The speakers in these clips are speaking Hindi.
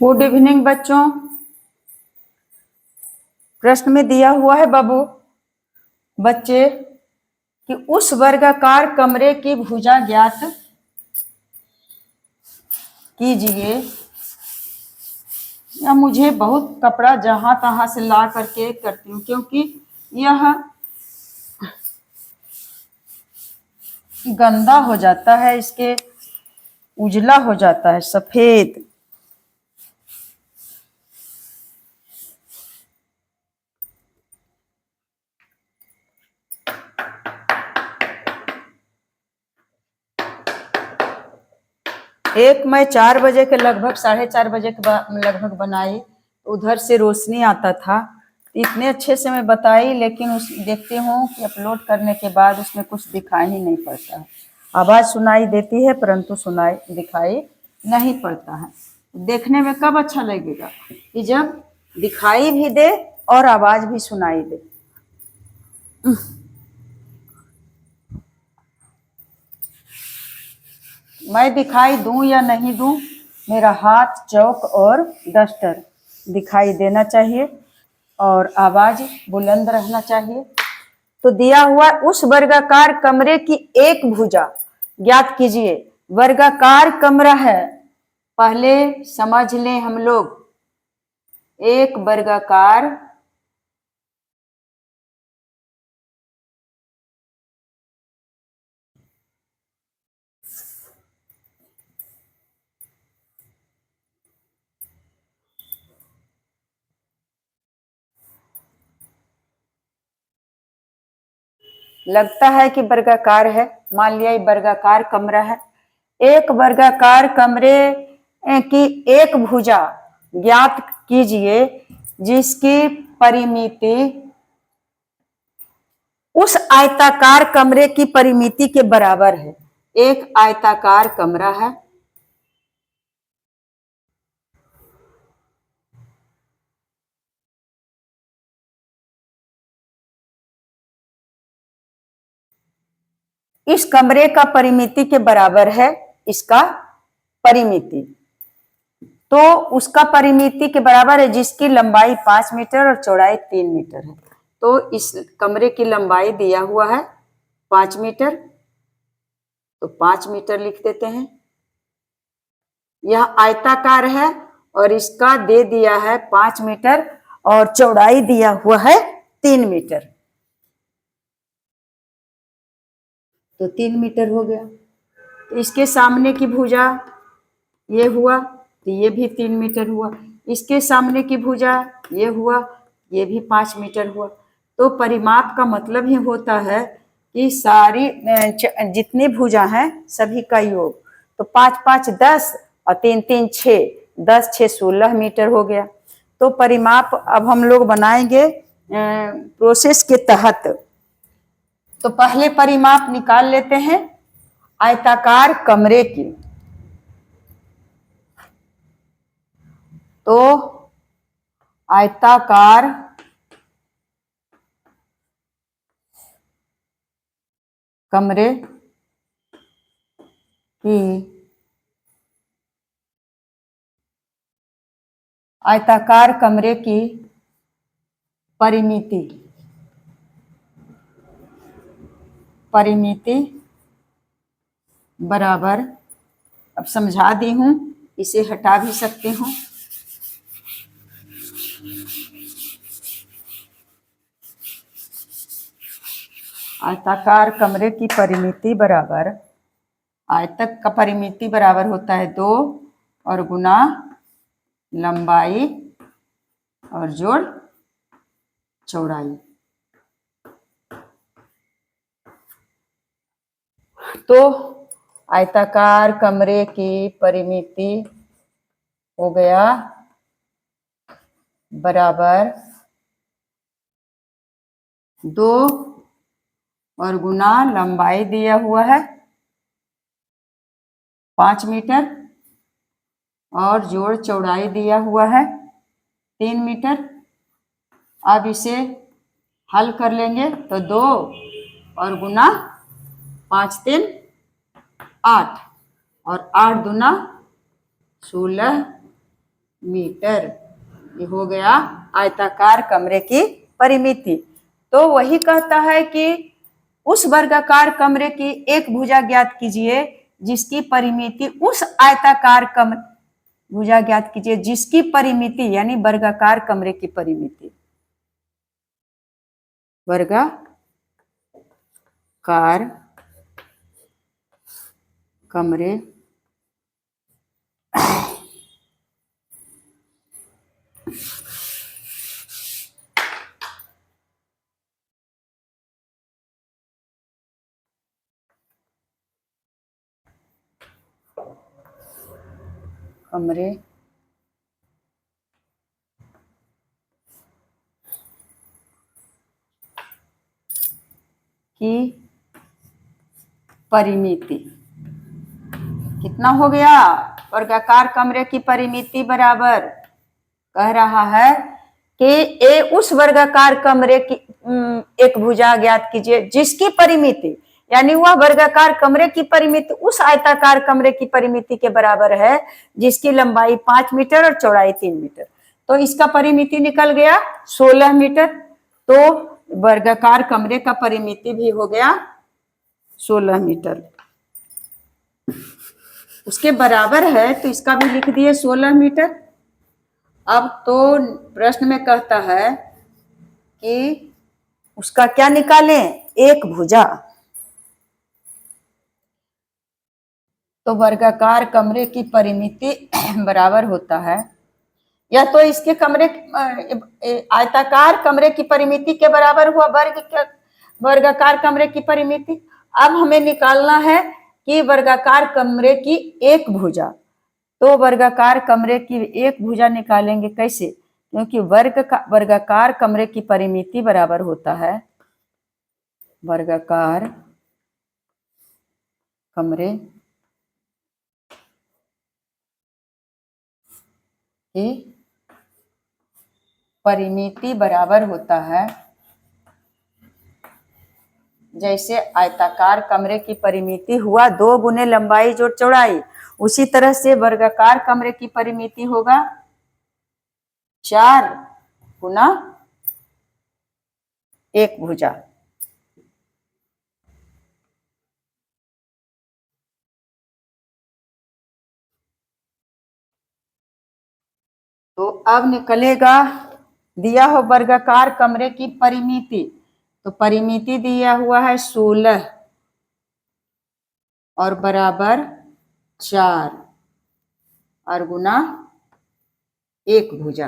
गुड इवनिंग बच्चों। प्रश्न में दिया हुआ है बाबू बच्चे कि उस वर्गाकार कमरे की भुजा ज्ञात कीजिए। या मुझे बहुत कपड़ा जहां तहां से ला करके करती हूँ क्योंकि यह गंदा हो जाता है, इसके उजला हो जाता है सफेद। एक मैं 4 बजे के लगभग 4:30 बजे के लगभग बनाई, उधर से रोशनी आता था। इतने अच्छे से मैं बताई, लेकिन उस देखती हूँ कि अपलोड करने के बाद उसमें कुछ दिखाई ही नहीं पड़ता है। आवाज़ सुनाई देती है परंतु दिखाई नहीं पड़ता है। देखने में कब अच्छा लगेगा कि जब दिखाई भी दे और आवाज़ भी सुनाई दे। मैं दिखाई दूं या नहीं दूं, मेरा हाथ, चौक और डस्टर दिखाई देना चाहिए और आवाज बुलंद रहना चाहिए। तो दिया हुआ उस वर्गाकार कमरे की एक भुजा ज्ञात कीजिए। वर्गाकार कमरा है, पहले समझ लें हम लोग। एक वर्गाकार लगता है कि वर्गाकार है, मान लिया ये वर्गाकार कमरा है। एक वर्गाकार कमरे की एक भुजा ज्ञात कीजिए जिसकी परिमिति उस आयताकार कमरे की परिमिति के बराबर है। एक आयताकार कमरा है, इस कमरे का परिमिति के बराबर है इसका परिमिति। तो उसका परिमिति के बराबर है जिसकी लंबाई 5 मीटर और चौड़ाई 3 मीटर है। तो इस कमरे की लंबाई दिया हुआ है 5 मीटर, तो 5 मीटर लिख देते हैं। यह आयताकार है और इसका दे दिया है 5 मीटर और चौड़ाई दिया हुआ है 3 मीटर, तो 3 मीटर हो गया। तो इसके सामने की भुजा ये हुआ, तो ये भी 3 मीटर हुआ। इसके सामने की भुजा ये हुआ, ये भी 5 मीटर हुआ। तो परिमाप का मतलब ही होता है कि सारी जितनी भुजा हैं सभी का योग। तो 5 5 10 और 3 3 6, 10 6 16 मीटर हो गया। तो परिमाप अब हम लोग बनाएंगे प्रोसेस के तहत। तो पहले परिमाप निकाल लेते हैं आयताकार कमरे की। तो आयताकार कमरे की आयताकार कमरे की परिमिति बराबर, अब समझा दी हूं, इसे हटा भी सकते हूं। आयताकार कमरे की परिमिति बराबर, आयतक का परिमिति बराबर होता है 2 और गुना लंबाई और जोड़ चौड़ाई। तो आयताकार कमरे की परिमिति हो गया बराबर 2 और गुना लंबाई दिया हुआ है 5 मीटर और जोड़ चौड़ाई दिया हुआ है 3 मीटर। अब इसे हल कर लेंगे तो 2 और गुना 5 3 8 और 8 दूना 16 मीटर। ये हो गया आयताकार कमरे की परिमिति। तो वही कहता है कि उस वर्गाकार कमरे की एक भुजा ज्ञात कीजिए जिसकी परिमिति उस आयताकार भुजा ज्ञात कीजिए जिसकी परिमिति यानी वर्गाकार कमरे की परिमिति, वर्गाकार कमरे कमरे की परिमिति कितना हो गया? वर्गाकार कमरे की परिमिति बराबर कह रहा है कि ए उस वर्गाकार कमरे की एक भुजा ज्ञात कीजिए जिसकी परिमिति यानी वह वर्गाकार कमरे की परिमिति उस आयताकार कमरे की परिमिति के बराबर है जिसकी लंबाई 5 मीटर और चौड़ाई 3 मीटर। तो इसका परिमिति निकल गया 16 मीटर। तो वर्गाकार कमरे का परिमिति भी हो गया 16 मीटर। उसके बराबर है तो इसका भी लिख दिए 16 मीटर। अब तो प्रश्न में कहता है कि उसका क्या निकालें? एक भुजा। तो वर्गाकार कमरे की परिमिति बराबर होता है या तो इसके कमरे आयताकार कमरे की परिमिति के बराबर हुआ वर्गाकार कमरे की परिमिति। अब हमें निकालना है कि वर्गाकार कमरे की एक भुजा। तो वर्गाकार कमरे की एक भुजा निकालेंगे कैसे? क्योंकि वर्गाकार कमरे की परिमिति बराबर होता है वर्गाकार कमरे की परिमिति बराबर होता है, जैसे आयताकार कमरे की परिमिति हुआ 2 गुने लंबाई जोड़ चौड़ाई, उसी तरह से वर्गाकार कमरे की परिमिति होगा 4 गुना एक भुजा। तो अब निकलेगा दिया हो वर्गाकार कमरे की परिमिति। तो परिमिति दिया हुआ है 16 और बराबर 4 और गुना एक भुजा।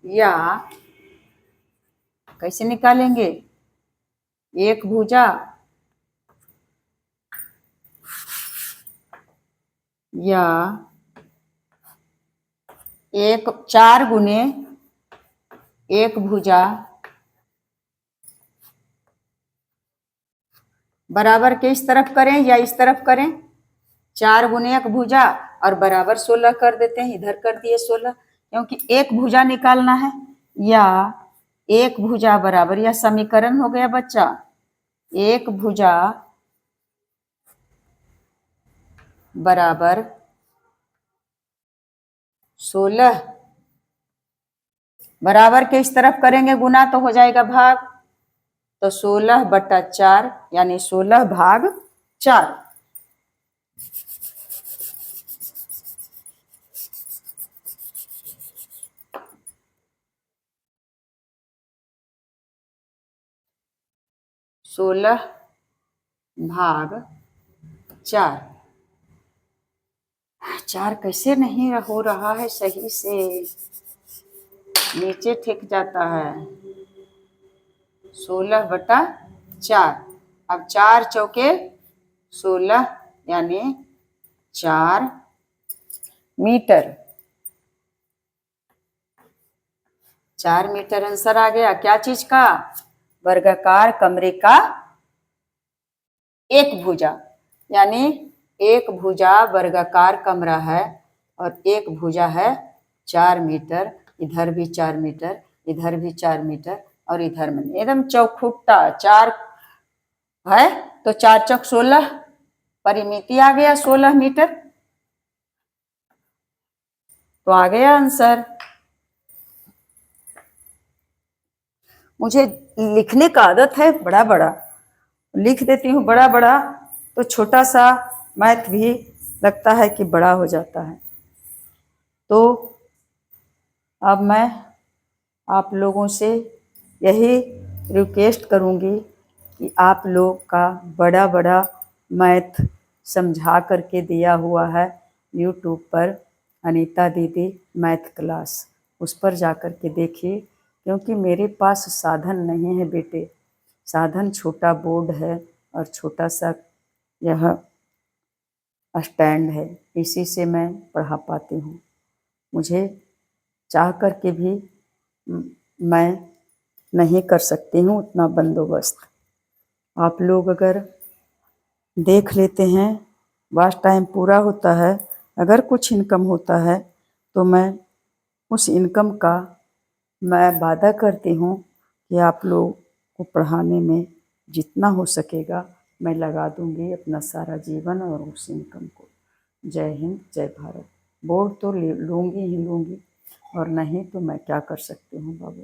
या कैसे निकालेंगे? एक भुजा या 4 गुने एक भुजा बराबर के इस तरफ करें या इस तरफ करें? 4 गुने एक भुजा और बराबर 16 कर देते हैं। इधर कर दिए 16 क्योंकि एक भुजा निकालना है। या एक भुजा बराबर, यह समीकरण हो गया बच्चा। एक भुजा बराबर 16 बराबर के इस तरफ करेंगे गुना तो हो जाएगा भाग। तो 16/4 यानी 16 भाग 4। सोलह भाग 4। 4 कैसे नहीं हो रहा है सही से, नीचे ठिक जाता है। 16/4। अब 4 चौके 16 यानी 4 मीटर। 4 मीटर आंसर आ गया। क्या चीज का? वर्गाकार कमरे का एक भुजा। यानी एक भुजा वर्गाकार कमरा है और एक भुजा है 4 मीटर। इधर भी 4 मीटर, इधर भी 4 मीटर और इधर में एकदम चौखुट्टा 4 है तो 4 चौक 16, परिमिति आ गया 16 मीटर, तो आ गया आंसर। मुझे लिखने का आदत है, बड़ा बड़ा लिख देती हूँ, बड़ा बड़ा, तो छोटा सा मैथ भी लगता है कि बड़ा हो जाता है। तो अब मैं आप लोगों से यही रिक्वेस्ट करूँगी कि आप लोग का बड़ा बड़ा मैथ समझा करके दिया हुआ है यूट्यूब पर, अनीता दीदी मैथ क्लास, उस पर जा कर के देखिए, क्योंकि मेरे पास साधन नहीं है बेटे। साधन छोटा बोर्ड है और छोटा सा यह स्टैंड है, इसी से मैं पढ़ा पाती हूँ। मुझे चाह कर के भी मैं नहीं कर सकती हूँ उतना बंदोबस्त। आप लोग अगर देख लेते हैं, वास्ट टाइम पूरा होता है, अगर कुछ इनकम होता है तो मैं उस इनकम का मैं वादा करती हूँ कि आप लोग को पढ़ाने में जितना हो सकेगा मैं लगा दूँगी अपना सारा जीवन और उस इनकम को। जय हिंद, जय भारत। बोर्ड तो लूँगी ही लूँगी, और नहीं तो मैं क्या कर सकती हूँ बाबू।